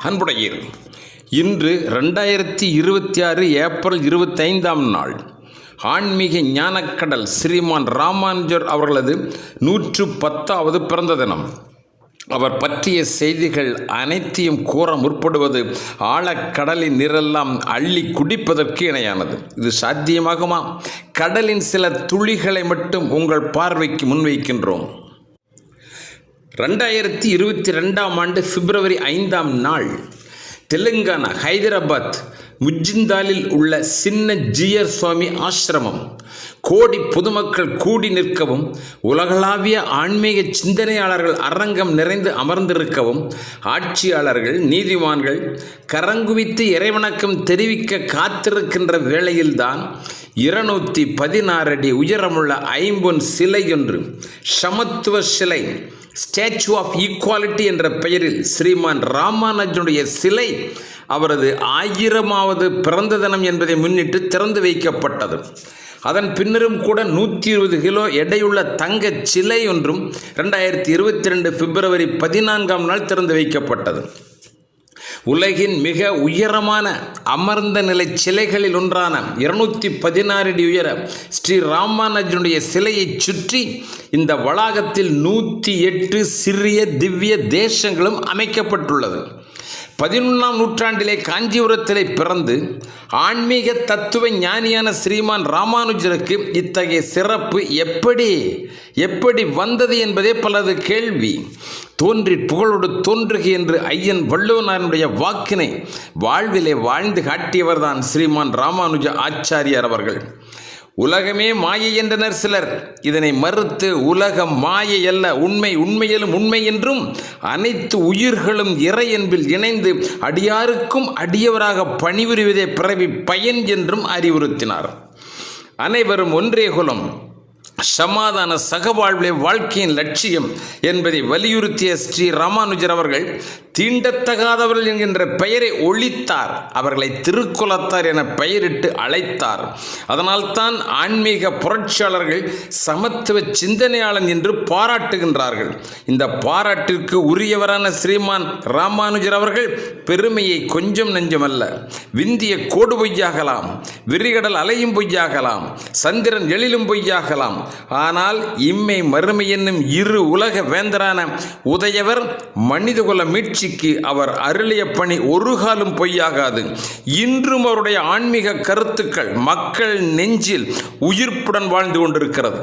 அன்புடையீர், இன்று 2026 ஏப்ரல் 25ஆம் நாள் ஆன்மீக ஞானக்கடல் ஸ்ரீமான் ராமானுஜர் அவர்களது 110வது பிறந்த தினம். அவர் பற்றிய செய்திகள் அனைத்தையும் கூற முற்படுவது ஆழக்கடலின் நீரெல்லாம் அள்ளி குடிப்பதற்கு இணையானது. இது சாத்தியமாகுமா? கடலின் சில துளிகளை மட்டும் உங்கள் பார்வைக்கு முன்வைக்கின்றோம். 2022ஆம் ஆண்டு பிப்ரவரி 5ஆம் நாள் தெலுங்கானா ஹைதராபாத் முஜிந்தாலில் உள்ள சின்ன ஜீயர் சுவாமி ஆசிரமம் கோடி பொதுமக்கள் கூடி நிற்கவும், உலகளாவிய ஆன்மீக சிந்தனையாளர்கள் அரங்கம் நிறைந்து அமர்ந்திருக்கவும், ஆட்சியாளர்கள், நீதிமான்கள் கரங்குவித்து இறைவணக்கம் தெரிவிக்க காத்திருக்கின்ற வேளையில்தான் 216 அடி உயரமுள்ள ஐம்பொன் சிலை ஒன்று, சமத்துவ சிலை, ஸ்டாச்சு ஆஃப் ஈக்குவாலிட்டி என்ற பெயரில் ஸ்ரீமான் ராமானுஜனுடைய சிலை அவரது 1000வது பிறந்த தினம் என்பதை முன்னிட்டு திறந்து வைக்கப்பட்டது. அதன் பின்னரும் கூட 120 கிலோ எடையுள்ள தங்க சிலை ஒன்றும் 2022 பிப்ரவரி 14ஆம் நாள் திறந்து வைக்கப்பட்டது. உலகின் மிக உயரமான அமர்ந்த நிலை சிலைகளில் ஒன்றான 216 அடி உயர ஸ்ரீ ராமானுஜனுடைய சிலையை சுற்றி இந்த வளாகத்தில் 108 சிறிய திவ்ய தேசங்களும் அமைக்கப்பட்டுள்ளது. 11ஆம் நூற்றாண்டிலே காஞ்சிபுரத்திலே பிறந்து ஆன்மீக தத்துவ ஞானியான ஸ்ரீமான் ராமானுஜருக்கு இத்தகைய சிறப்பு எப்படி வந்தது என்பதே பலது கேள்வி. தோன்றி புகழோடு தோன்றுக என்று ஐயன் வள்ளுவனாருடைய வாக்கினை வாழ்விலே வாழ்ந்து காட்டியவர்தான் ஸ்ரீமான் ராமானுஜ ஆச்சாரியார் அவர்கள். உலகமே மாயை என்றனர் சிலர். இதனை மறுத்து உலகம் மாயை அல்ல, உண்மையிலும் உண்மை என்றும், அனைத்து உயிர்களும் இறை என்பில் இணைந்து அடியாருக்கும் அடியவராக பணிபுரிவதே பிறவி பயன் என்றும் அறிவுறுத்தினார். அனைவரும் ஒன்றே குலம், சமாதான சகவாழ்வே வாழ்க்கையின் லட்சியம் என்பதை வலியுறுத்திய ஸ்ரீ ராமானுஜர் அவர்கள் தீண்டத்தகாதவர்கள் என்கின்ற பெயரை ஒழித்தார். அவர்களை திருக்குலத்தார் என பெயரிட்டு அழைத்தார். அதனால்தான் ஆன்மீக புரட்சியாளர்கள் சமத்துவ சிந்தனையாளன் என்று பாராட்டுகின்றார்கள். இந்த பாராட்டிற்கு உரியவரான ஸ்ரீமான் ராமானுஜர் அவர்கள் பெருமையை கொஞ்சம் நெஞ்சமல்ல. விந்திய கோடு பொய்யாகலாம், விரிகடல் அலையும் பொய்யாகலாம், சந்திரன் எழிலும் பொய்யாகலாம். ஆனால் இம்மை மறுமை என்னும் இரு உலக வேந்தரான உதயவர் மனிதகுல மீட்சிக்கு அவர் அருளிய பணி ஒரு காலம் பொய்யாகாது. இன்றும் அவருடைய ஆன்மீக கருத்துக்கள் மக்கள் நெஞ்சில் உயிர்ப்புடன் வாழ்ந்து கொண்டிருக்கிறது.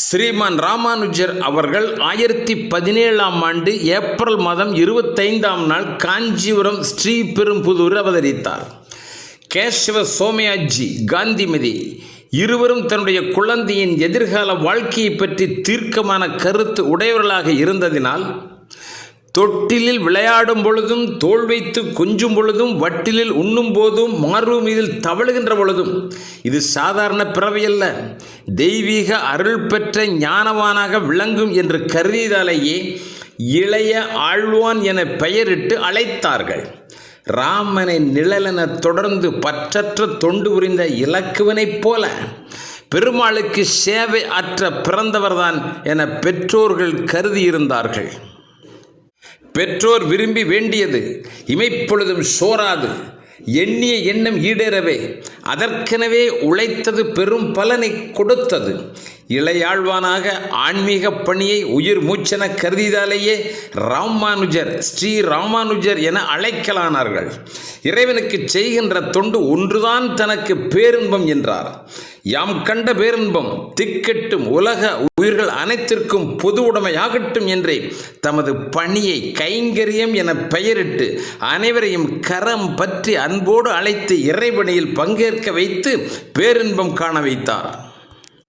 ஸ்ரீமான் ராமானுஜர் அவர்கள் 1017ஆம் ஆண்டு ஏப்ரல் மாதம் 25ஆம் நாள் காஞ்சிபுரம் ஸ்ரீபெரும்புதூர் அவதரித்தார். கேசவ சோமயாஜி, காந்திமதி இருவரும் தன்னுடைய குழந்தையின் எதிர்கால வாழ்க்கையை பற்றி தீர்க்கமான கருத்து உடையவர்களாக இருந்ததினால் தொட்டிலில் விளையாடும் பொழுதும், தோள் வைத்து கொஞ்சும் பொழுதும், வட்டிலில் உண்ணும் போதும், மார்பு மீதில் தவழுகின்ற பொழுதும் இது சாதாரண பிறவியல்ல, தெய்வீக அருள் பெற்ற ஞானவானாக விளங்கும் என்று கருதியதாலேயே இளைய ஆழ்வான் என பெயரிட்டு அழைத்தார்கள். ராமனை நிழலென தொடர்ந்து பற்றற்ற தொண்டு புரிந்த இலக்குவனைப் போல பெருமாளுக்கு சேவை ஆற்ற பிறந்தவர்தான் என பெற்றோர்கள் கருதியிருந்தார்கள். பெற்றோர் விரும்பி வேண்டியது இமைப்பொழுதும் சோராது, எண்ணிய எண்ணம் ஈடேறவே அதற்கெனவே உழைத்தது பெரும் பலனை கொடுத்தது. இளையாழ்வானாக ஆன்மீக பணியை உயிர் மூச்சென கருதிதாலேயே ராமானுஜர், ஸ்ரீ ராமானுஜர் என அழைக்கலானார்கள். இறைவனுக்கு செய்கின்ற தொண்டு ஒன்றுதான் தனக்கு பேரின்பம் என்றார். யாம் கண்ட பேரின்பம் திக்கெட்டும் உலக உயிர்கள் அனைத்திற்கும் பொது உடைமையாகட்டும் என்றே தமது பணியை கைங்கரியம் என பெயரிட்டு அனைவரையும் கரம் பற்றி அன்போடு அழைத்து இறைவனியில் பங்கேற்க வைத்து பேரின்பம் காண வைத்தார்.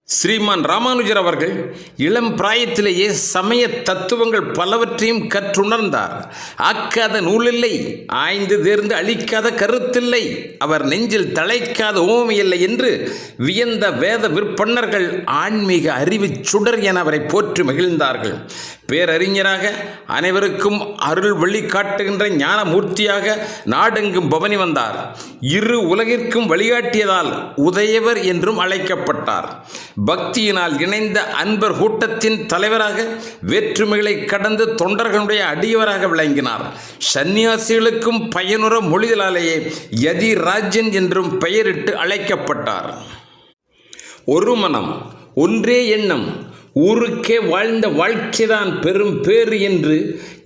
ஸ்ரீமான் ராமானுஜர் அவர்கள் இளம் பிராயத்திலேயே சமய தத்துவங்கள் பலவற்றையும் கற்றுணர்ந்தார். ஆக்காத நூலில்லை, ஆய்ந்து தேர்ந்து அழிக்காத கருத்தில்லை, அவர் நெஞ்சில் தழைக்காத ஓமையில்லை என்று வியந்த வேத விற்பன்னர்கள் ஆன்மீக அறிவு சுடர் என அவரை போற்றி மகிழ்ந்தார்கள். பேரறிஞராக அனைவருக்கும் அருள் வழிகாட்டுகின்ற ஞானமூர்த்தியாக நாடெங்கும் பவனி வந்தார். இரு உலகிற்கும் வழிகாட்டியதால் உதயவர் என்றும் அழைக்கப்பட்டார். பக்தியினால் இணைந்த அன்பர் கூட்டத்தின் தலைவராக வேற்றுமைகளை கடந்து தொண்டர்களுடைய அடியவராக விளங்கினார். சந்நியாசிகளுக்கும் பயனுற மொழிதலாலேயே யதி ராஜன் என்றும் பெயரிட்டு அழைக்கப்பட்டார். ஒரு மனம், ஒன்றே எண்ணம், ஊருக்கே வாழ்ந்த வாழ்க்கைதான் பெரும் பேறு என்று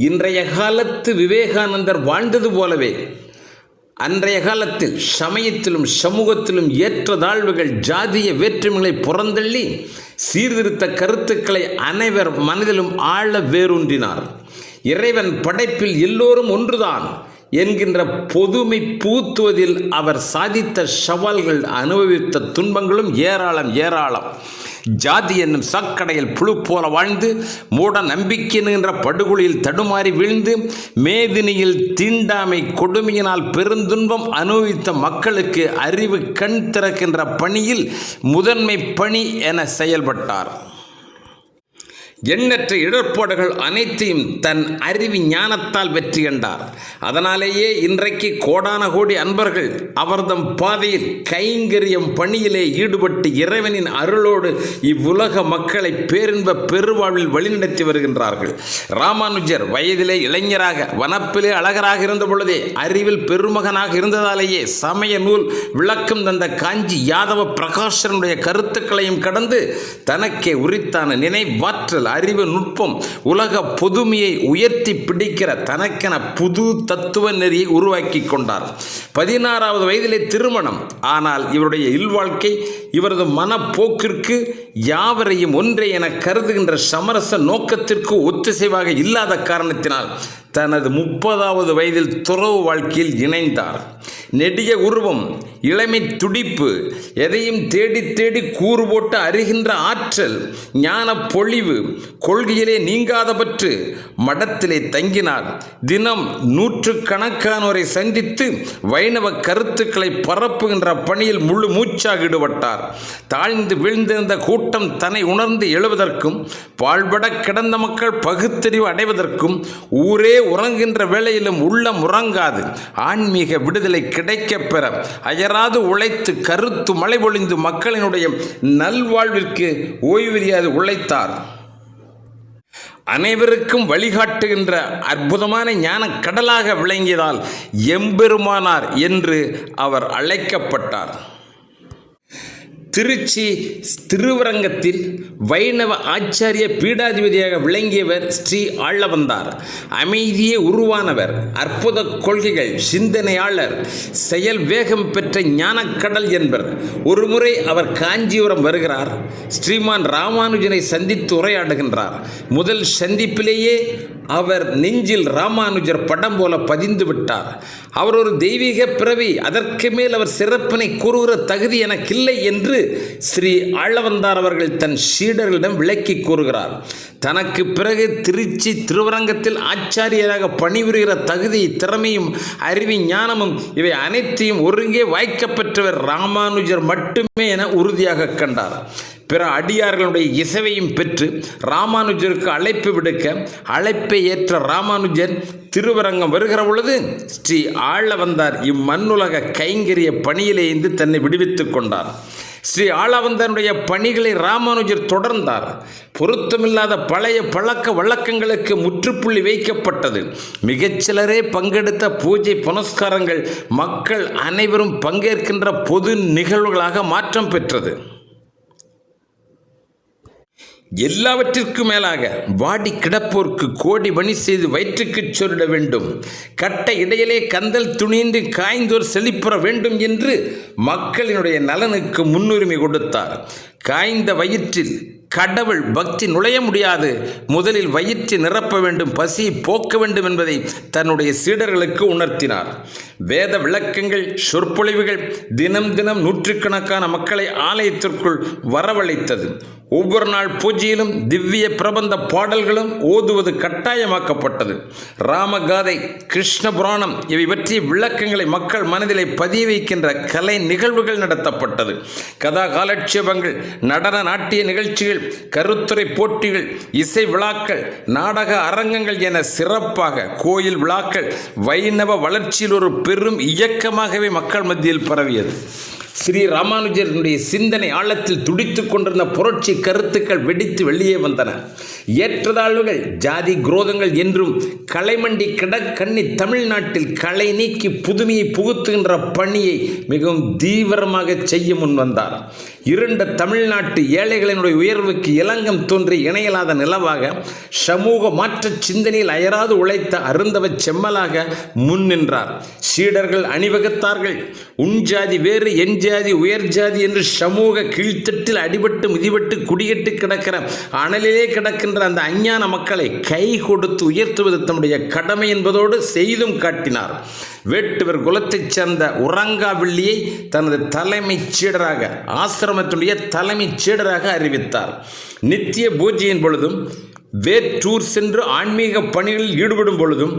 இன்றைய காலத்து விவேகானந்தர் வாழ்ந்தது போலவே அன்றைய காலத்தில் சமயத்திலும் சமூகத்திலும் ஏற்றத்தாழ்வுகள் ஜாதிய வேற்றுமைகளை புறந்தள்ளி சீர்திருத்த கருத்துக்களை அனைவர் மனதிலும் ஆழ வேரூன்றினார். இறைவன் படைப்பில் எல்லோரும் ஒன்றுதான் என்கின்ற பொதுமை பூத்துவதில் அவர் சாதித்த சவால்கள், அனுபவித்த துன்பங்களும் ஏராளம். ஜாதி என்னும் சாக்கடையில் புழு போல வாழ்ந்து மூட நம்பிக்கை என்கின்ற படுகொலியில் தடுமாறி வீழ்ந்து மேதினியில் தீண்டாமை கொடுமையினால் பெருந்துன்பம் அனுபவித்த மக்களுக்கு அறிவு கண் திறக்கின்ற பணியில் முதன்மை பணி என செயல்பட்டார். எண்ணற்ற இடர்பாடுகள் அனைத்தையும் தன் அறிவு ஞானத்தால் வெற்றி கண்டார். அதனாலேயே இன்றைக்கு கோடான கோடி அன்பர்கள் அவர்தம் பாதையில் கைங்கரியம் பணியிலே ஈடுபட்டு இறைவனின் அருளோடு இவ்வுலக மக்களை பேரின்ப பெருவாழ்வில் வழிநடத்தி வருகின்றார்கள். ராமானுஜர் வயதிலே இளைஞராக வனப்பிலே அழகராக இருந்த பொழுதே அறிவில் பெருமகனாக இருந்ததாலேயே சமய நூல் விளக்கம் தந்த காஞ்சி யாதவ பிரகாசனுடைய கருத்துக்களையும் கடந்து தனக்கே உரித்தான நினைவாற்றல், அறிவு, நுட்பம், உலக பொதுமையை உயர்த்தி பிடிக்கிற தனக்கென புது தத்துவ நெறியை உருவாக்கி கொண்டார். 16வது வயதிலே திருமணம். ஆனால் இவருடைய இல்வாழ்க்கை இவரது மனப்போக்கிற்கு யாவரையும் ஒன்றே என கருதுகின்ற சமரச நோக்கத்திற்கு ஒத்திசைவாக இல்லாத காரணத்தினால் தனது 30வது வயதில் துறவு வாழ்க்கையில் இணைந்தார். நெடிய உருவம், இளமை துடிப்பு, எதையும் தேடி தேடி கூறு போட்டு அறிகின்ற ஆற்றல், ஞான பொழிவு, கொள்கையிலே நீங்காத பற்று, மடத்திலே தங்கினார். தினம் 100கணக்கானோரை சந்தித்து வைணவ கருத்துக்களை பரப்புகின்ற பணியில் முழு மூச்சாக ஈடுபட்டார். தாழ்ந்து வீழ்ந்திருந்த கூட்டம் தன்னை உணர்ந்து எழுவதற்கும் பாழ்பட கிடந்த மக்கள் பகுத்தறிவு அடைவதற்கும் ஊரே உறங்குகின்ற வேளையிலும் உள்ளம் உறங்காது ஆன்மீக விடுதலை கிடைக்கப் பெற அயராது உழைத்து கருத்து மழை பொழிந்து மக்களினுடைய நல்வாழ்விற்கு ஓய்வறியாது உழைத்தார். அனைவருக்கும் வழிகாட்டுகின்ற அற்புதமான ஞான கடலாக விளங்கியதால் எம்பெருமானார் என்று அவர் அழைக்கப்பட்டார். திருச்சி திருவரங்கத்தில் வைணவ ஆச்சாரிய பீடாதிபதியாக விளங்கியவர் ஸ்ரீ ஆளவந்தார். அமைதியே உருவானவர், அற்புத கொள்கைகள், சிந்தனையாளர், செயல் வேகம் பெற்ற ஞானக்கடல் என்பர். ஒருமுறை அவர் காஞ்சிபுரம் வருகிறார். ஸ்ரீமான் ராமானுஜனை சந்தித்து உரையாடுகின்றார். முதல் சந்திப்பிலேயே அவர் நெஞ்சில் ராமானுஜர் படம் போல பதிந்து விட்டார். அவர் ஒரு தெய்வீக பிறவி, அதற்கு மேல் அவர் சிறப்பினை கூறுகிற தகுதி எனக்கில்லை என்று ஸ்ரீ ஆளவந்தார் அவர்கள் தன் சீடர்களிடம் விளக்கி கூறுகிறார். தனக்கு பிறகு திருச்சி திருவரங்கத்தில் ஆச்சாரியராக பணிபுரிகிற தகுதி, திறமையும், அறிவி, ஞானமும் இவை அனைத்தையும் ஒருங்கே வாய்க்கப்பெற்றவர் ராமானுஜர் மட்டுமே என உறுதியாக கண்டார். பிற அடியார்களுடைய இசைவையும் பெற்று ராமானுஜருக்கு அழைப்பு விடுக்க அழைப்பை ஏற்ற ராமானுஜர் திருவரங்கம் வருகிற பொழுது ஸ்ரீ ஆளவந்தார் இம்மண்ணுலக கைங்கரிய பணியிலேந்து தன்னை விடுவித்துக் கொண்டார். ஸ்ரீ ஆளவந்தாருடைய பணிகளை ராமானுஜர் தொடர்ந்தார். பொருத்தமில்லாத பழைய பழக்க வழக்கங்களுக்கு முற்றுப்புள்ளி வைக்கப்பட்டது. மிகச்சிலரே பங்கெடுத்த பூஜை புனஸ்காரங்கள் மக்கள் அனைவரும் பங்கேற்கின்ற பொது நிகழ்வுகளாக மாற்றம் பெற்றது. எல்லாவற்றிற்கும் மேலாக வாடி கிடப்போர்க்கு கோடி பணி செய்து வயிற்றுக்கு சொருட வேண்டும், கட்ட இடையிலே கந்தல் துணிந்து காய்ந்தோர் செழிப்புற வேண்டும் என்று மக்களினுடைய நலனுக்கு முன்னுரிமை கொடுத்தார். காய்ந்த வயிற்றில் கடவுள் பக்தி நுழைய முடியாது, முதலில் வயிற்றை நிரப்ப வேண்டும், பசியை போக்க வேண்டும் என்பதை தன்னுடைய சீடர்களுக்கு உணர்த்தினார். வேத விளக்கங்கள், சொற்பொழிவுகள் தினம் தினம் நூற்றுக்கணக்கான மக்களை ஆலயத்திற்குள் வரவழைத்தது. ஒவ்வொரு நாள் பூஜையிலும் திவ்ய பிரபந்த பாடல்களும் ஓதுவது கட்டாயமாக்கப்பட்டது. ராமகாதை, கிருஷ்ண புராணம் இவை பற்றிய விளக்கங்களை மக்கள் மனதிலே பதிய வைக்கின்ற கலை நிகழ்வுகள் நடத்தப்பட்டது. கதா காலட்சேபங்கள், நடன நாட்டிய நிகழ்ச்சிகள், நிகழ்ச்சிகள், கருத்துரை போட்டிகள், இசை விழாக்கள், நாடக அரங்கங்கள் என சிறப்பாக கோயில் விழாக்கள் வைணவ வளர்ச்சியில் ஒரு பெரும் இயக்கமாகவே மக்கள் மத்தியில் பரவியது. ஸ்ரீ ராமானுஜருடைய சிந்தனை ஆழத்தில் துடித்து கொண்டிருந்த புரட்சி கருத்துக்கள் வெடித்து வெளியே வந்தன. ஏற்றதாழ்வுகள், ஜாதி குரோதங்கள் என்றும் களைமண்டி கிடக்கண்ணி தமிழ்நாட்டில் களை நீக்கி புதுமையை புகுத்துகின்ற பணியை மிகவும் தீவிரமாக செய்ய முன் வந்தார். இருண்ட தமிழ்நாட்டு ஏழைகளினுடைய உயர்வுக்கு இலங்கம் தோன்றி இணையலாத நிலவாக சமூக மாற்ற சிந்தனையில் அயராது உழைத்த அருந்தவ செம்மலாக முன் நின்றார். சீடர்கள் அணிவகுத்தார்கள். உன் ஜாதி வேறு, என் ஜாதி உயர் ஜாதி என்று சமூக கீழ்த்தட்டில் அடிபட்டு மிதிபட்டு குடிகட்டு கிடக்கிற அனலிலே கிடக்கின்ற அந்த அஞ்ஞான மக்களை கை கொடுத்து உயர்த்துவது தம்முடைய கடமை என்பதோடு செய்தும் காட்டினார். வேட்டுவர் குலத்தைச் சேர்ந்த உறங்காவில்லியை தனது தலைமைச் சீடராக, ஆசிரமத்துடைய தலைமைச் சீடராக அறிவித்தார். நித்திய பூஜையின் பொழுதும், வேற்றூர் சென்று ஆன்மீக பணிகளில் ஈடுபடும் பொழுதும்,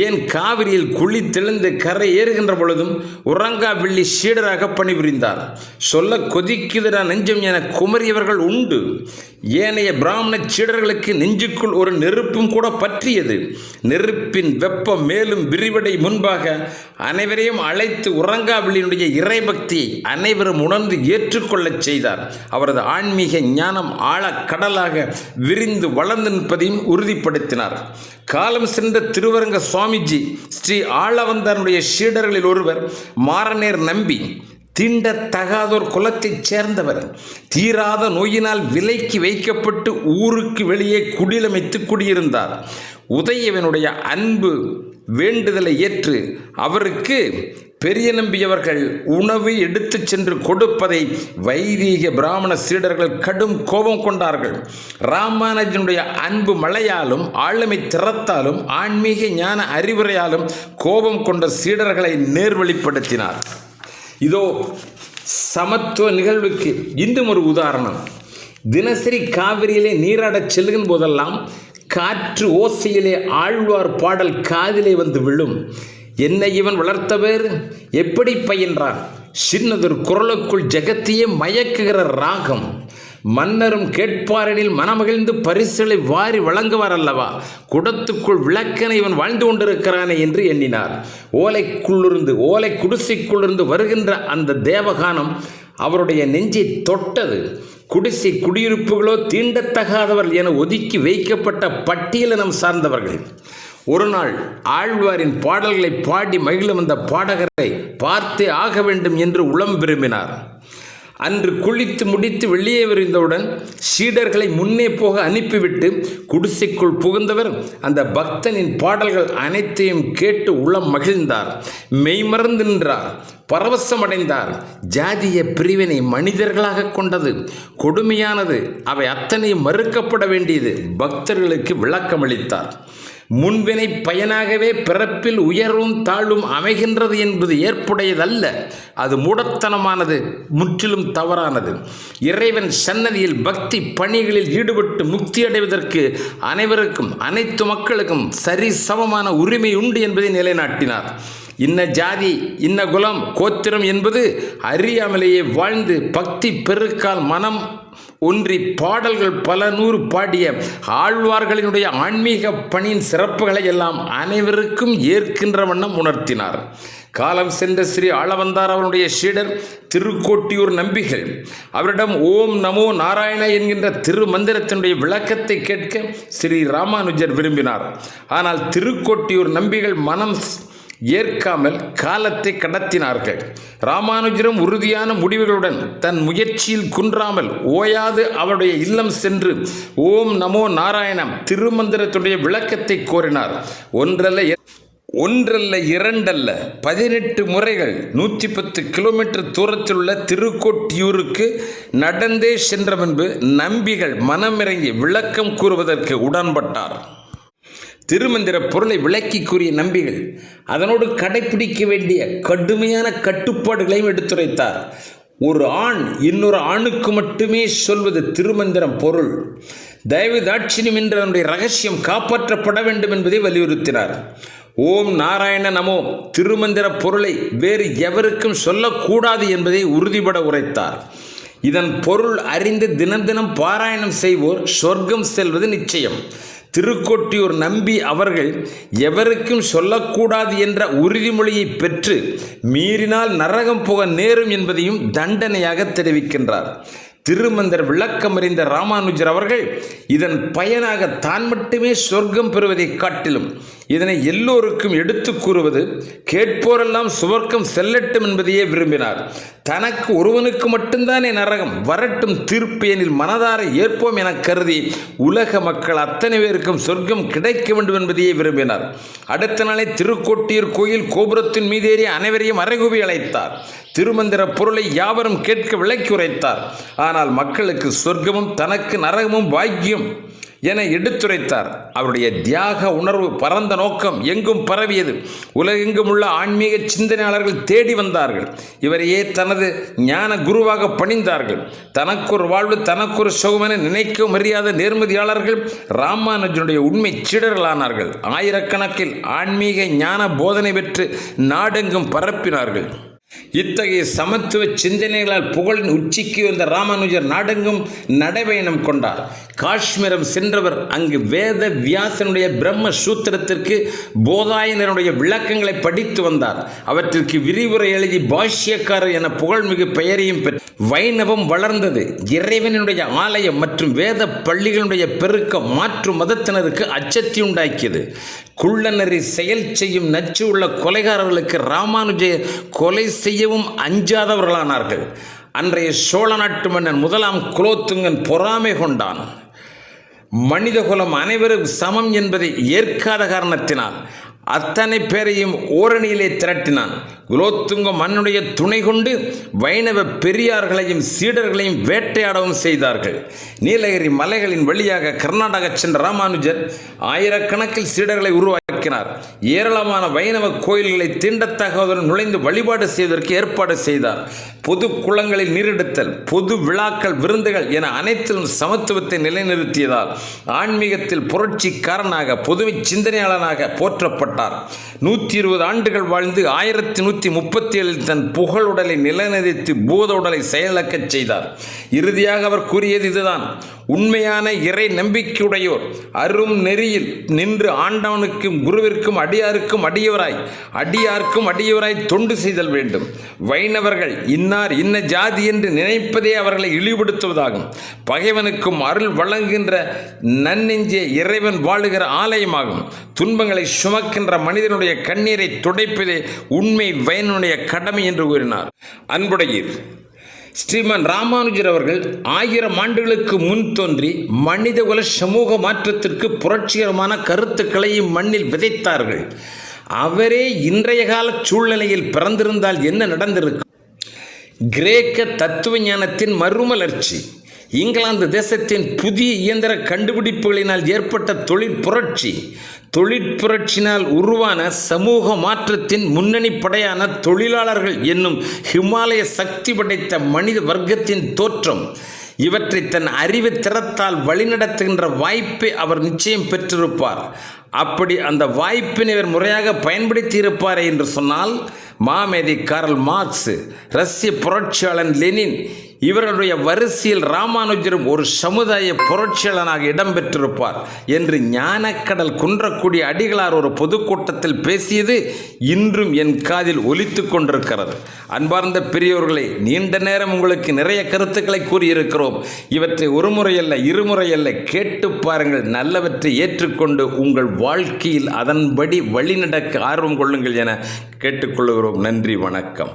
ஏன் காவிரியில் குழி தெளிந்து கரை ஏறுகின்ற பொழுதும் உறங்காவில்லி சீடராக பணிபுரிந்தார். சொல்ல கொதிக்குதிர நெஞ்சம் என குமரியவர்கள் உண்டு. ஏனைய பிராமண சீடர்களுக்கு நெஞ்சுக்குள் ஒரு நெருப்பும் கூட பற்றியது. நெருப்பின் வெப்பம் மேலும் விரிவடை முன்பாக அனைவரையும் அழைத்து உறங்காவில்லியினுடைய இறைபக்தியை அனைவரும் உணர்ந்து ஏற்றுக்கொள்ளச் செய்தார். அவரது ஆன்மீக ஞானம் ஆழக்கடலாக விரிந்து வளர்ந்து நிற்பதையும் உறுதிப்படுத்தினார். காலம் சென்ற திருவரங்க சுவாமிஜி ஸ்ரீ ஆளவந்தாருடைய சீடர்களில் ஒருவர் மாரநேர் நம்பி. தீண்டத்தகாதோர் குலத்தைச் சேர்ந்தவர். தீராத நோயினால் விலைக்கு வைக்கப்பட்டு ஊருக்கு வெளியே குடிலமைத்து குடியிருந்தார். உதயவனுடைய அன்பு வேண்டுதலை ஏற்று அவருக்கு பெரிய நம்பியவர்கள் உணவு எடுத்து சென்று கொடுப்பதை வைதீக பிராமண சீடர்கள் கடும் கோபம் கொண்டார்கள். ராமானுஜனுடைய அன்பு மழையாலும் ஆளுமை திறத்தாலும் ஆன்மீக ஞான அறிவுரையாலும் கோபம் கொண்ட சீடர்களை நேர்வழிப்படுத்தினார். இதோ சமத்துவ நிகழ்வுக்கு இன்னும் ஒரு உதாரணம். தினசரி காவிரியிலே நீராடச் செல்லும் போதெல்லாம் காற்று ஓசையிலே ஆழ்வார் பாடல் காதிலே வந்து விழும். என்னை இவன் வளர்த்தவர் எப்படி பயின்றான்? சின்னதொரு குரலுக்குள் ஜெகத்தையே மயக்குகிற ராகம். மன்னரும் கேட்பாரெனில் மனமகிழ்ந்து பரிசுகளை வாரி வழங்குவார் அல்லவா? குடத்துக்குள் விளக்கென இவன் வாழ்ந்து கொண்டிருக்கிறானே என்று எண்ணினார். ஓலை குடிசைக்குள்ளிருந்து வருகின்ற அந்த தேவகானம் அவருடைய நெஞ்சை தொட்டது. குடிசை குடியிருப்புகளோ தீண்டத்தகாதவர் என ஒதுக்கி வைக்கப்பட்ட பட்டியலினம் சார்ந்தவர்கள். ஒரு நாள் ஆழ்வாரின் பாடல்களை பாடி மகிழும் அந்த பாடகரை பார்த்தே ஆக வேண்டும் என்று உளம் விரும்பினார். அன்று குளித்து முடித்து வெளியே விரிந்தவுடன் சீடர்களை முன்னே போக அனுப்பிவிட்டு குடிசைக்குள் புகுந்தவர் அந்த பக்தனின் பாடல்கள் அனைத்தையும் கேட்டு உளம் மகிழ்ந்தார். மெய்மறந்து நின்றார். பரவசமடைந்தார். ஜாதிய பிரிவினை மனிதர்களாக கொண்டது, கொடுமையானது, அவை அத்தனையும் மறுக்கப்பட வேண்டியது. பக்தர்களுக்கு விளக்கமளித்தார். முன்வினை பயனாகவே பிறப்பில் உயர்வும் தாழ்வும் அமைகின்றது என்பது ஏற்புடையதல்ல. அது மூடத்தனமானது, முற்றிலும் தவறானது. இறைவன் சன்னதியில் பக்தி பணிகளில் ஈடுபட்டு முக்தி அடைவதற்கு அனைவருக்கும், அனைத்து மக்களுக்கும் சரி சமமான உரிமை உண்டு என்பதை நிலைநாட்டினார். இன்ன ஜாதி, இன்ன குலம், கோத்திரம் என்பது அறியாமலேயே வாழ்ந்து பக்தி பெருக்கால் மனம் ஒன்றி பாடல்கள் பல நூறு பாடிய ஆழ்வார்களினுடைய ஆன்மீக பணியின் சிறப்புகளை எல்லாம் அனைவருக்கும் ஏற்கின்ற வண்ணம் உணர்த்தினார். காலம் சென்ற ஸ்ரீ ஆளவந்தார் அவருடைய சீடர் திருக்கோட்டியூர் நம்பிகள். அவரிடம் ஓம் நமோ நாராயண என்கின்ற திருமந்திரத்தினுடைய விளக்கத்தை கேட்க ஸ்ரீ ராமானுஜர் விரும்பினார். ஆனால் திருக்கோட்டியூர் நம்பிகள் மனம் ஏற்காமல் காலத்தை கடத்தினார்கள். ராமானுஜரும் உறுதியான முடிவுகளுடன் தன் முயற்சியில் குன்றாமல் ஓயாது அவருடைய இல்லம் சென்று ஓம் நமோ நாராயணம் திருமந்திரத்துடைய விளக்கத்தை கோரினார். ஒன்றல்ல இரண்டல்ல 18 முறைகள் 110 கிலோமீட்டர் தூரத்தில் உள்ள திருக்கோட்டியூருக்கு நடந்தே சென்ற முன்பு நம்பிகள் மனமிறங்கி விளக்கம் கூறுவதற்கு உடன்பட்டார். திருமந்திர பொருளை விளக்கி கூறிய நம்பிகள் அதனோடு கடைபிடிக்க வேண்டிய கடுமையான கட்டுப்பாடுகளையும் எடுத்துரைத்தார். ஒரு ஆண் இன்னொரு ஆணுக்கு மட்டுமே சொல்வது திருமந்திரம் பொருள். தயவு தாட்சியம் என்ற அதனுடைய ரகசியம் காப்பாற்றப்பட வேண்டும் என்பதை வலியுறுத்தினார். ஓம் நாராயண நமோ திருமந்திர பொருளை வேறு எவருக்கும் சொல்லக்கூடாது என்பதை உறுதிபட உரைத்தார். இதன் பொருள் அறிந்து தினம் தினம் பாராயணம் செய்வோர் சொர்க்கம் செல்வது நிச்சயம். திருக்கொட்டியூர் நம்பி அவர்கள் எவருக்கும் சொல்லக்கூடாது என்ற உறுதிமொழியை பெற்று மீறினால் நரகம் போக நேரும் என்பதையும் தண்டனையாக தெரிவிக்கின்றார். திருமந்தர் விளக்கமறிந்த ராமானுஜர் அவர்கள் இதன் பயனாக தான் மட்டுமே சொர்க்கம் பெறுவதை காட்டிலும் இதனை எல்லோருக்கும் எடுத்து கூறுவது, கேட்போரெல்லாம் சுவர்க்கம் செல்லட்டும் என்பதையே விரும்பினார். தனக்கு ஒருவனுக்கு மட்டும்தானே நரகம், வரட்டும் தீர்ப்பு எனில் மனதார ஏற்போம் என கருதி உலக மக்கள் அத்தனை பேருக்கும் சொர்க்கம் கிடைக்க வேண்டும் என்பதையே விரும்பினார். அடுத்த நாளை திருக்கொட்டியூர் கோயில் கோபுரத்தின் மீதேறி அனைவரையும் அறைகூவி அழைத்தார். திருமந்திர பொருளை யாவரும் கேட்க விளக்கி உரைத்தார். ஆனால் மக்களுக்கு சொர்க்கமும் தனக்கு நரகமும் பாக்கியம் என எடுத்துரைத்தார். அவருடைய தியாக உணர்வு பரந்த நோக்கம் எங்கும் பரவியது. உலகெங்கும் உள்ள ஆன்மீக சிந்தனையாளர்கள் தேடி வந்தார்கள். இவரையே தனது ஞான குருவாக பணிந்தார்கள். தனக்கொரு வாழ்வு தனக்கொரு சுகமென நினைக்க அறியாத நேர்மதியாளர்கள் ராமானுஜனுடைய உண்மை சீடர்களானார்கள். ஆயிரக்கணக்கில் ஆன்மீக ஞான போதனை பெற்று நாடெங்கும் பரப்பினார்கள். இத்தகைய சமத்துவ சிந்தனைகளால் புகழின் உச்சிக்கு வந்த ராமானுஜர் நாடெங்கும் நடைபயணம் கொண்டார். காஷ்மீரம் சென்றவர் அங்கு வேத வியாசனுடைய பிரம்ம சூத்திரத்திற்கு போதாயனருடைய விளக்கங்களை படித்து வந்தார். அவற்றிற்கு விரிவுரை எழுதி பாஷ்யக்காரர் என புகழ்மிகு பெயரையும் பெற்றார். வைணவம் வளர்ந்தது. இறைவனுடைய ஆலயம் மற்றும் வேத பள்ளிகளுடைய பெருக்கம் மாற்று மதத்தினருக்கு அச்சத்தை உண்டாக்கியது. குள்ளநெறி செயல் செய்யும் நச்சு உள்ள கொலைகாரர்களுக்கு ராமானுஜை கொலை செய்யவும் அஞ்சாதவர்களானார்கள். அன்றைய சோழ நாட்டு மன்னன் முதலாம் குலோத்துங்கன் பொறாமை கொண்டான். மனிதகுலம் அனைவரும் சமம் என்பதை ஏற்காத காரணத்தினால் அத்தனை பேரையும் ஓரணியிலே திரட்டினான். குலோத்துங்க மன்னுடைய துணை கொண்டு வைணவ பெரியார்களையும் சீடர்களையும் வேட்டையாடவும் செய்தார்கள். நீலகிரி மலைகளின் வழியாக கர்நாடகா சென்ற ராமானுஜர் ஆயிரக்கணக்கில் சீடர்களை உருவாக்கினார். ஏராளமான வைணவ கோயில்களை தீண்டத்தகாதவர்கள் நுழைந்து வழிபாடு செய்வதற்கு ஏற்பாடு செய்தார். பொது குளங்களில் நீரெடுத்தல், பொது விழாக்கள், விருந்துகள் என அனைத்திலும் சமத்துவத்தை நிலைநிறுத்தியதால் ஆன்மீகத்தில் புரட்சிக்காரனாக பொதுவை சிந்தனையாளனாக போற்றப்பட்டார். 120 ஆண்டுகள் வாழ்ந்து 1137 தன் புகழுடலை நிலைநிறுத்தி பூத உடலை செயலக்கச் செய்தார். இறுதியாக அவர் கூறியது இதுதான்: உண்மையான இறை நம்பிக்கையுடையோர் அரும் நெறியில் நின்று ஆண்டவனுக்கும் குருவிற்கும் அடியாருக்கும் அடியவராய் தொண்டு செய்தல் வேண்டும். வைணவர்கள் இன்னார் இன்ன ஜாதி என்று நினைப்பதே அவர்களை இழிவுபடுத்துவதாகும். பகைவனுக்கும் அருள் வழங்குகின்ற நன்னெஞ்சே இறைவன் வாழுகிற ஆலயமாகும். துன்பங்களை சுமக்கின்ற மனிதனுடைய கண்ணீரை துடைப்பதே உண்மை வைணவனுடைய கடமை என்று கூறினார். அன்புடையீர், ஸ்ரீமன் ராமானுஜர் அவர்கள் 1000 ஆண்டுகளுக்கு முன் தோன்றி மனிதகுல சமூக மாற்றத்திற்கு புரட்சிகரமான கருத்துக்களை மண்ணில் விதைத்தார்கள். அவரே இன்றைய கால சூழ்நிலையில் பிறந்திருந்தால் என்ன நடந்திருக்கும்? கிரேக்க தத்துவ ஞானத்தின் மறுமலர்ச்சி, இங்கிலாந்து தேசத்தின் புதிய இயந்திர கண்டுபிடிப்புகளினால் ஏற்பட்ட தொழிற்புரட்சினால் உருவான சமூக மாற்றத்தின் முன்னணி படையான தொழிலாளர்கள் என்னும் ஹிமாலய சக்தி படைத்த மனித வர்க்கத்தின் தோற்றம், இவற்றை தன் அறிவு திறத்தால் வழிநடத்துகின்ற வாய்ப்பை அவர் நிச்சயம் பெற்றிருப்பார். அப்படி அந்த வாய்ப்பினை இவர் முறையாக பயன்படுத்தி இருப்பார் என்று சொன்னால் மாமேதை கார்ல் மார்க்ஸ், ரஷ்ய புரட்சியாளன் லெனின் இவர்களுடைய வரிசையில் ராமானுஜரும் ஒரு சமுதாய புரட்சியாளனாக இடம்பெற்றிருப்பார் என்று ஞானக்கடல் குன்றக்கூடிய அடிகளார் ஒரு பொதுக்கூட்டத்தில் பேசியது இன்றும் என் காதில் ஒலித்து கொண்டிருக்கிறது. அன்பார்ந்த பெரியோர்களே, நீண்ட நேரம் உங்களுக்கு நிறைய கருத்துக்களை கூறியிருக்கிறோம். இவற்றை ஒரு முறையல்ல, இருமுறையல்ல, கேட்டு பாருங்கள். நல்லவற்றை ஏற்றுக்கொண்டு உங்கள் வாழ்க்கையில் அதன்படி வழிநடக்க ஆர்வம் கொள்ளுங்கள் என கேட்டுக்கொள்கிறோம். நன்றி, வணக்கம்.